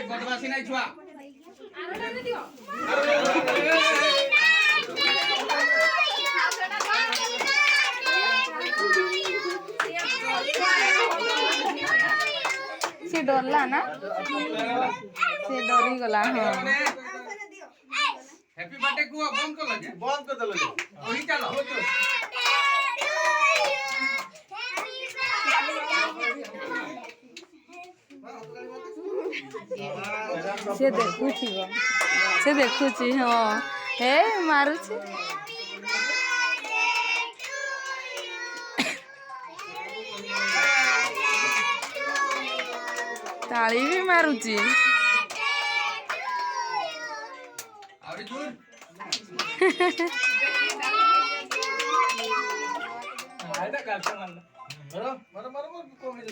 बदमाशी नहीं छुआ से डरला ना से डरी गला हां हैप्पी बर्थडे को बंद कर दलो वही चलो से देखुची हाँ हे मारुची ताली भी मारुची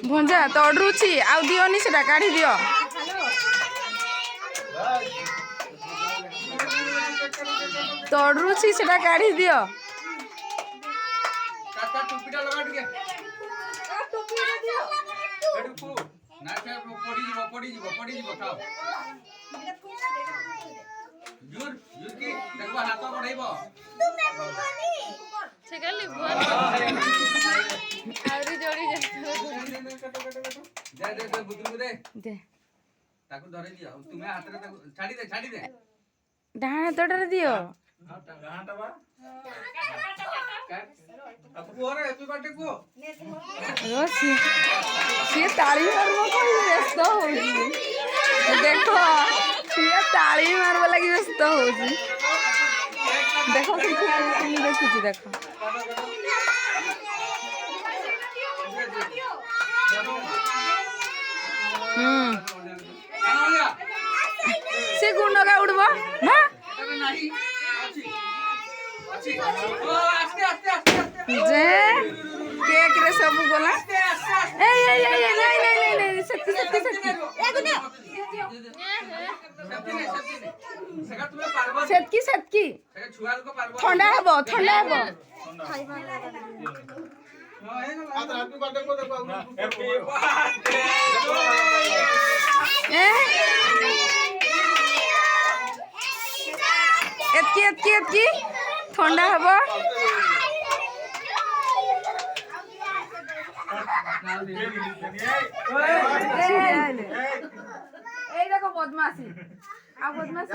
भंजा तड़रुची आउ दियोनी सेटा काढ़ी दियो तड़रुची सेटा काढ़ी दियो काका टोपीटा लगा दिए टोपीटा दियो एडुकू ना से पड़ी जीवो खाओ जुर की देखो हाथ बढ़ाइबो तुमे बोलनी सेगली बुआ आउरी जोड़ी दे बुतरू दे दे ताको धरे दियो तुमे हाथ रे छाड़ी दे डाहाण तोड़रे दियो गांटा बा अब कोरे हैप्पी बर्थडे को रोसी से ताली मारबो कोई व्यस्त होजी देखो से ताली मारबो लागि व्यस्त होजी देखो से देखुची देखो से गुंडगा उड़बो ना नहीं अच्छी ओ आस्ते जे केक रे सब गोला ए नहीं सत्ती एक ने सेटकी ठंडा हबो हैप्पी बर्थडे को देखो हैप्पी बर्थडे एतकी ठंडा हबो এই দেখো বদমাশি আর বদমাশি